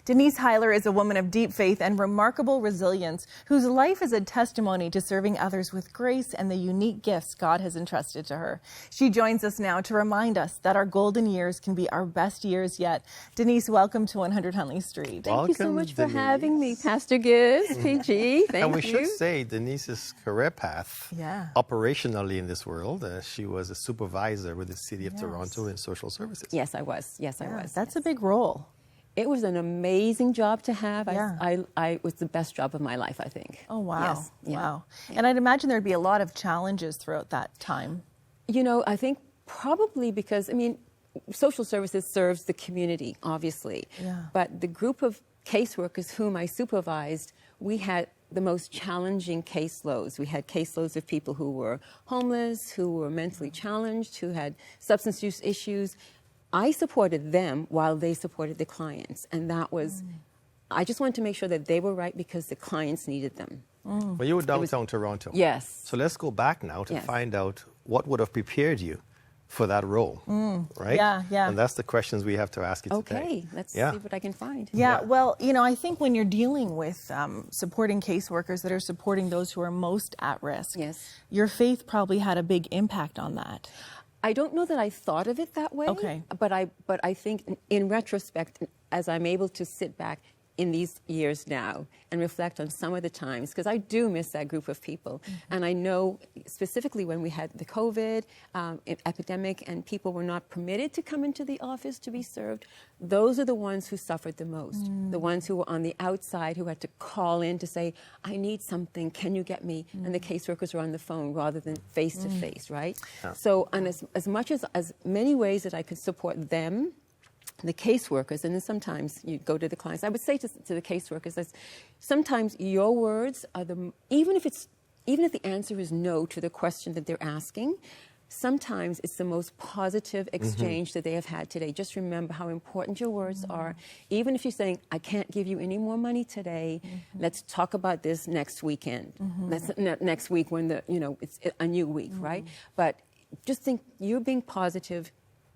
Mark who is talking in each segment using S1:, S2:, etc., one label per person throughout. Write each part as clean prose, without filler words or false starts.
S1: Denise Huyler is a woman of deep faith and remarkable resilience, whose life is a testimony to serving others with grace and the unique gifts God has entrusted to her. She joins us now to remind us that our golden years can be our best years yet. Denise, welcome to 100 Huntley Street.
S2: Thank you so much for having me, Pastor Gibbs, PG. Thank you.
S3: And we should say Denise's career path operationally in this world. She was a supervisor with the City of Toronto in social services.
S2: Yes, I was. Yes, I was.
S1: That's a big role.
S2: It was an amazing job to have. I was the best job of my life, I think.
S1: Oh, wow.
S2: Yes.
S1: Wow. And I'd imagine there'd be a lot of challenges throughout that time.
S2: You know, I think probably because, I mean, social services serves the community, obviously.
S1: Yeah.
S2: But the group of caseworkers whom I supervised, we had the most challenging caseloads. We had caseloads of people who were homeless, who were mentally challenged, who had substance use issues. I supported them while they supported the clients. And that was, I just wanted to make sure that they were right because the clients needed them.
S3: Well, you were downtown Toronto.
S2: Yes.
S3: So let's go back now to find out what would have prepared you for that role, right?
S1: Yeah.
S3: And that's the questions we have to ask you today.
S2: Okay, let's see what I can find.
S1: Yeah, well, you know, I think when you're dealing with supporting caseworkers that are supporting those who are most at risk, your faith probably had a big impact on that.
S2: I don't know that I thought of it that way.
S1: Okay.
S2: But I think in retrospect, as I'm able to sit back in these years now and reflect on some of the times, because I do miss that group of people. And I know specifically when we had the COVID epidemic and people were not permitted to come into the office to be served, those are the ones who suffered the most. The ones who were on the outside who had to call in to say, I need something, can you get me? And the caseworkers were on the phone rather than face to face, right? So and as much as many ways that I could support them, the caseworkers, and then sometimes you go to the clients. I would say to the caseworkers that sometimes your words are even if the answer is no to the question that they're asking, sometimes it's the most positive exchange that they have had today. Just remember how important your words are. Even if you're saying, I can't give you any more money today, let's talk about this next weekend. Next week when it's a new week, right? But just think you're being positive.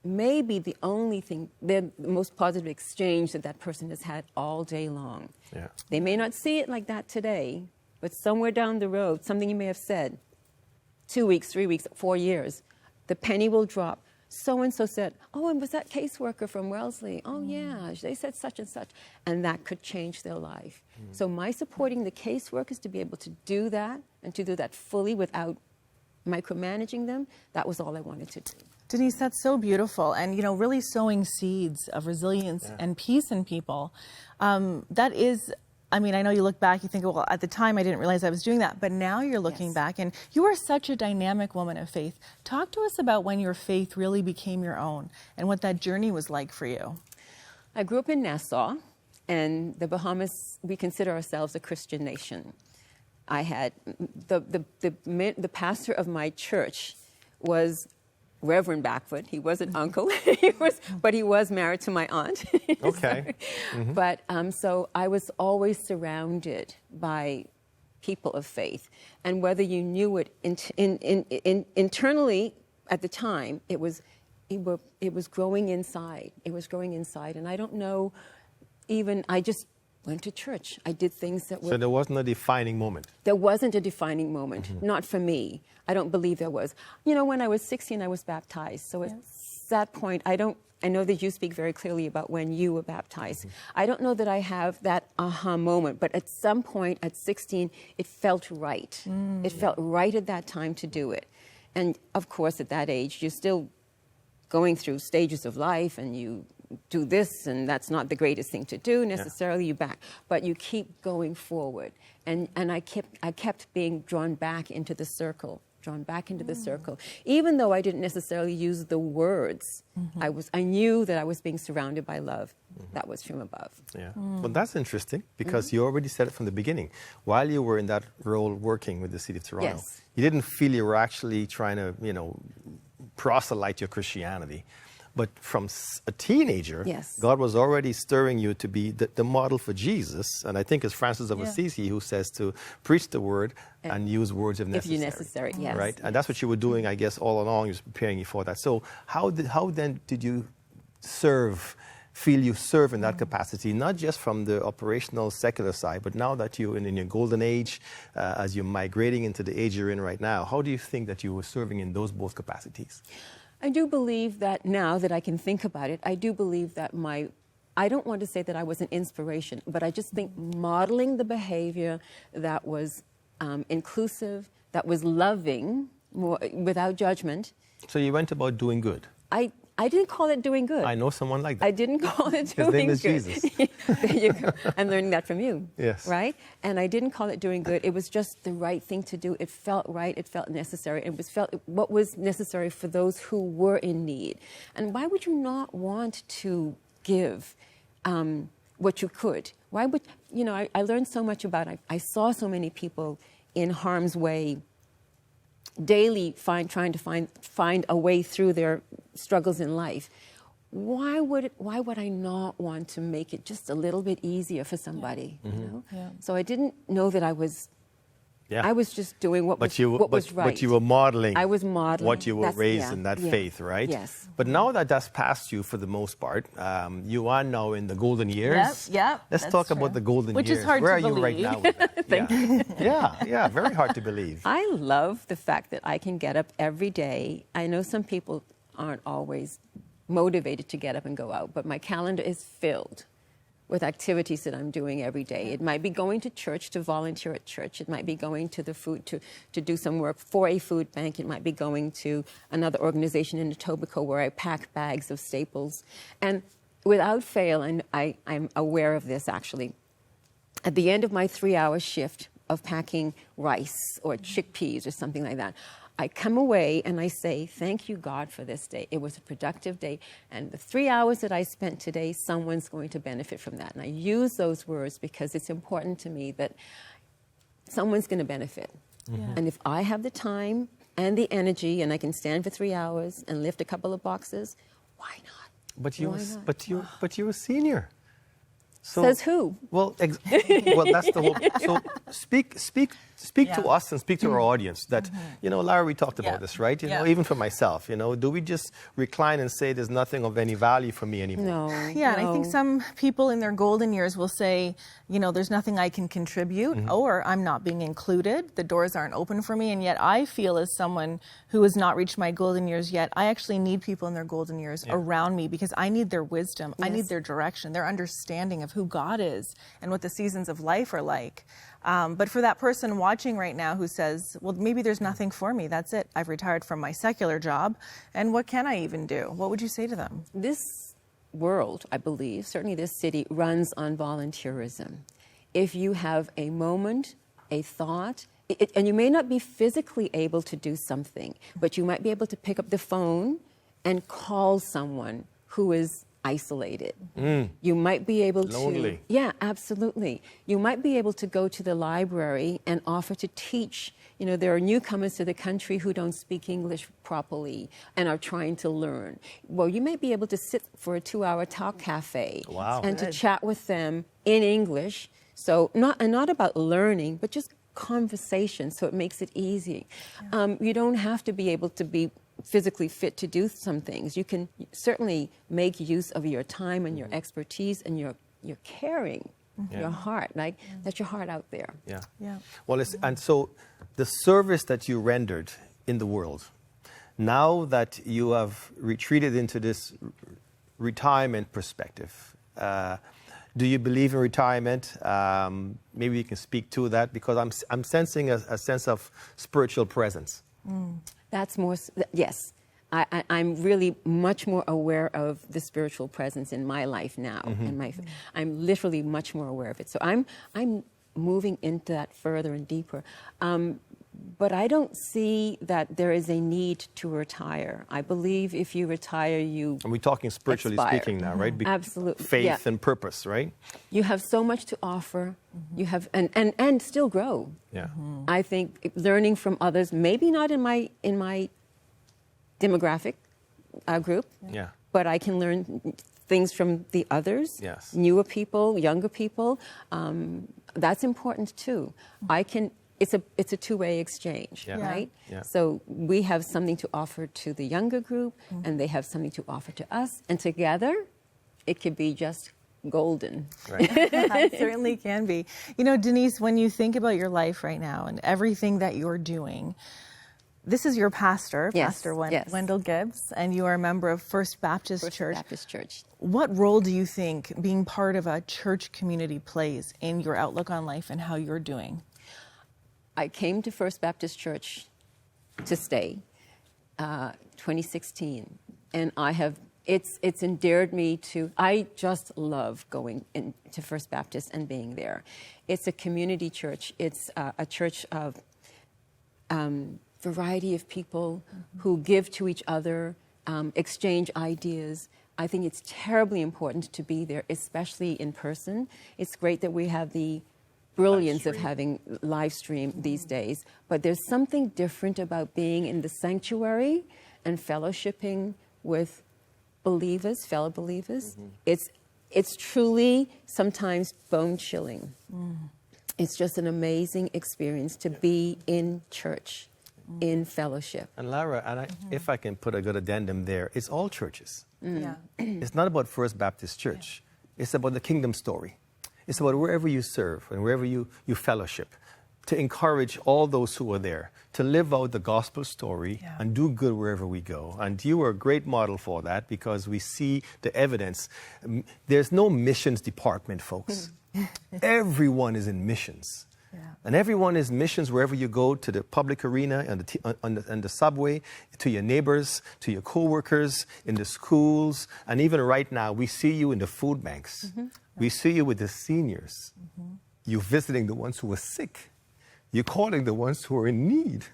S2: Maybe the only thing, the most positive exchange that person has had all day long. Yeah. They may not see it like that today, but somewhere down the road, something you may have said, 2 weeks, 3 weeks, 4 years, the penny will drop. So-and-so said, oh, and was that caseworker from Wellesley? Oh, yeah, they said such and such. And that could change their life. So my supporting the caseworkers to be able to do that and to do that fully without micromanaging them, that was all I wanted to do.
S1: Denise, that's so beautiful. And, you know, really sowing seeds of resilience and peace in people. That is, I mean, I know you look back, you think, well, at the time I didn't realize I was doing that. But now you're looking back and you are such a dynamic woman of faith. Talk to us about when your faith really became your own and what that journey was like for you.
S2: I grew up in Nassau, and the Bahamas, we consider ourselves a Christian nation. I had, the pastor of my church was Reverend Backfoot. He was an uncle, but he was married to my aunt.
S3: Okay.
S2: But so I was always surrounded by people of faith, and whether you knew it internally at the time, it was growing inside. It was growing inside, and I don't know. Even I just went to church. I did things that were...
S3: So there wasn't a defining moment?
S2: There wasn't a defining moment. Not for me. I don't believe there was. You know, when I was 16, I was baptized. So at that point, I know that you speak very clearly about when you were baptized. I don't know that I have that aha moment, but at some point at 16, it felt right. It felt right at that time to do it. And of course, at that age, you're still going through stages of life, and you do this, and that's not the greatest thing to do necessarily. You back, but you keep going forward, and I kept being drawn back into the circle, even though I didn't necessarily use the words. I knew that I was being surrounded by love that was from above.
S3: Well, that's interesting because you already said it from the beginning. While you were in that role working with the City of Toronto, you didn't feel you were actually trying to, proselyte your Christianity. But from a teenager, God was already stirring you to be the model for Jesus. And I think it's Francis of Assisi who says to preach the word and use words if necessary.
S2: If necessary, yes.
S3: Right? And that's what you were doing, I guess, all along. You were preparing you for that. So how then did you serve feel you serve in that capacity, not just from the operational secular side, but now that you're in your golden age, as you're migrating into the age you're in right now, how do you think that you were serving in those both capacities?
S2: I do believe that now that I can think about it, I do believe that I don't want to say that I was an inspiration, but I just think modeling the behavior that was inclusive, that was loving, without judgment.
S3: So you went about doing good.
S2: I didn't call it doing good.
S3: I know someone like that.
S2: I didn't call it
S3: His
S2: doing
S3: name is
S2: good.
S3: Jesus.
S2: There you go. I'm learning that from you.
S3: Yes.
S2: Right? And I didn't call it doing good. It was just the right thing to do. It felt right. It felt necessary. It was felt what was necessary for those who were in need. And why would you not want to give what you could? Why would, I learned so much about it. I saw so many people in harm's way daily trying to find a way through their struggles in life. Why would I not want to make it just a little bit easier for somebody?
S1: Yeah.
S2: So I didn't know that I was.
S3: Yeah.
S2: I was just doing what was right.
S3: But you were modeling.
S2: I was modeling
S3: what you were raised in, that faith, right?
S2: Yes.
S3: But now that that's past you for the most part, you are now in the golden years.
S1: Yep.
S3: Let's
S1: That's
S3: talk
S1: true.
S3: about the golden
S1: Which
S3: years.
S1: is hard
S3: Where
S1: to
S3: are you right
S1: believe.
S3: now with that?
S2: Thank you.
S3: Yeah, very hard to believe.
S2: I love the fact that I can get up every day. I know some people aren't always motivated to get up and go out, but my calendar is filled with activities that I'm doing every day. It might be going to church to volunteer at church. It might be going to the food to do some work for a food bank. It might be going to another organization in Etobicoke where I pack bags of staples. And without fail, and I'm aware of this actually, at the end of my 3-hour shift of packing rice or chickpeas or something like that, I come away and I say, thank you, God, for this day. It was a productive day. And the 3 hours that I spent today, someone's going to benefit from that. And I use those words because it's important to me that someone's going to benefit.
S1: Yeah.
S2: And if I have the time and the energy and I can stand for 3 hours and lift a couple of boxes, why not?
S3: But you,
S2: Why not?
S3: but you're a senior. So,
S2: Says who?
S3: Well, well, that's the whole. So speak to us and speak to our audience. That Lara, we talked about this, right? Even for myself, do we just recline and say there's nothing of any value for me anymore?
S2: No.
S1: Yeah, and I think
S2: no.
S1: some people in their golden years will say, there's nothing I can contribute, or I'm not being included, the doors aren't open for me, and yet I feel as someone who has not reached my golden years yet, I actually need people in their golden years around me because I need their wisdom, I need their direction, their understanding of who God is and what the seasons of life are like. But for that person watching right now who says, well, maybe there's nothing for me, that's it, I've retired from my secular job, and what can I even do? What would you say to them?
S2: This world, I believe, certainly this city, runs on volunteerism. If you have a moment, a thought, and you may not be physically able to do something, but you might be able to pick up the phone and call someone who is isolated. You might be able
S3: Lonely.
S2: to... Yeah, absolutely. You might be able to go to the library and offer to teach. There are newcomers to the country who don't speak English properly and are trying to learn. Well, you may be able to sit for a 2-hour talk cafe and to chat with them in English. So not about learning, but just conversation, so it makes it easy. You don't have to be able to be physically fit to do some things. You can certainly make use of your time and your expertise and your caring, your heart, that's your heart out there.
S1: Yeah.
S3: Well, and so the service that you rendered in the world, now that you have retreated into this retirement perspective, do you believe in retirement? Maybe you can speak to that because I'm sensing a sense of spiritual presence.
S2: That's more, yes. I'm really much more aware of the spiritual presence in my life now. I'm literally much more aware of it. So I'm moving into that further and deeper. But I don't see that there is a need to retire. I believe if you retire, you
S3: And we're talking spiritually
S2: expire.
S3: speaking now, right?
S2: Absolutely.
S3: Faith and purpose, right?
S2: You have so much to offer. You have and still grow.
S3: Yeah.
S2: I think learning from others, maybe not in my demographic group,
S3: Yeah.
S2: but I can learn things from the others,
S3: Yes.
S2: newer people, younger people. That's important too. It's a two-way exchange,
S3: Yeah.
S2: right?
S3: Yeah.
S2: So we have something to offer to the younger group, and they have something to offer to us, and together it could be just golden.
S3: Right.
S1: It certainly can be. You know, Denise, when you think about your life right now and everything that you're doing, this is your pastor,
S2: Yes,
S1: Pastor
S2: yes.
S1: Wendell Gibbs, and you are a member of First Baptist Church.
S2: Baptist Church.
S1: What role do you think being part of a church community plays in your outlook on life and how you're doing?
S2: I came to First Baptist Church to stay, 2016, and it's endeared me to. I just love going into First Baptist and being there. It's a community church. It's a church of variety of people who give to each other, exchange ideas. I think it's terribly important to be there, especially in person. It's great that we have the brilliance of having live stream these days, but there's something different about being in the sanctuary and fellowshipping with believers, fellow believers. It's truly sometimes bone chilling. It's just an amazing experience to be in church, in fellowship.
S3: And Lara, if I can put a good addendum there, it's all churches.
S1: Yeah.
S3: It's not about First Baptist Church. It's about the kingdom story. It's about wherever you serve and wherever you fellowship, to encourage all those who are there to live out the gospel story and do good wherever we go. And you are a great model for that, because we see the evidence. There's no missions department, folks. Everyone is in missions. Yeah. And everyone is missions wherever you go, to the public arena, and the subway, to your neighbors, to your co-workers, in the schools, and even right now, we see you in the food banks. We see you with the seniors. You're visiting the ones who are sick. You're calling the ones who are in need.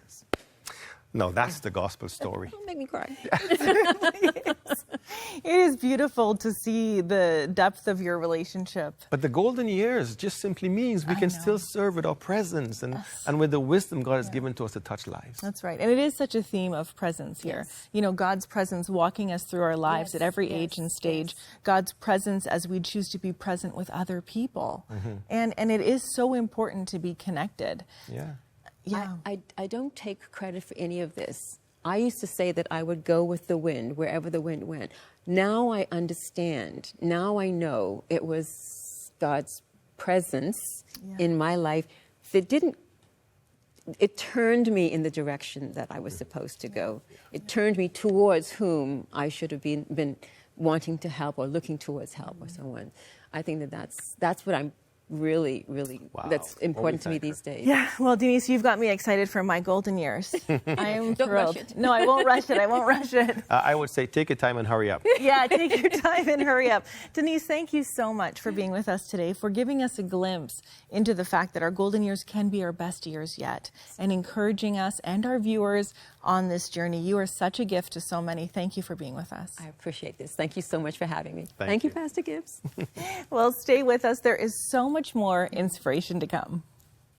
S3: No, that's the gospel story.
S2: Don't make me cry.
S1: It is beautiful to see the depth of your relationship.
S3: But the golden years just simply means we can still serve with our presence and with the wisdom God has given to us to touch lives.
S1: That's right. And it is such a theme of presence here.
S2: Yes.
S1: You know, God's presence walking us through our lives at every age and stage. God's presence as we choose to be present with other people. And it is so important to be connected.
S3: Yeah.
S1: Yeah.
S2: I don't take credit for any of this. I used to say that I would go with the wind wherever the wind went. Now I understand. Now I know it was God's presence in my life that it turned me in the direction that I was supposed to go. It turned me towards whom I should have been wanting to help or looking towards help or so on. I think that's what I'm really, that's important to me these days.
S1: Yeah, well, Denise, you've got me excited for my golden years. I am
S2: Don't
S1: thrilled.
S2: rush it.
S1: No, I won't rush it. I won't rush it.
S3: I would say take your time and hurry up.
S1: Yeah, take your time and hurry up. Denise, thank you so much for being with us today, for giving us a glimpse into the fact that our golden years can be our best years yet, and encouraging us and our viewers on this journey. You are such a gift to so many. Thank you for being with us.
S2: I appreciate this. Thank you so much for having me.
S3: Thank you,
S2: Pastor Gibbs.
S1: Well, stay with us. There is so much more inspiration to come.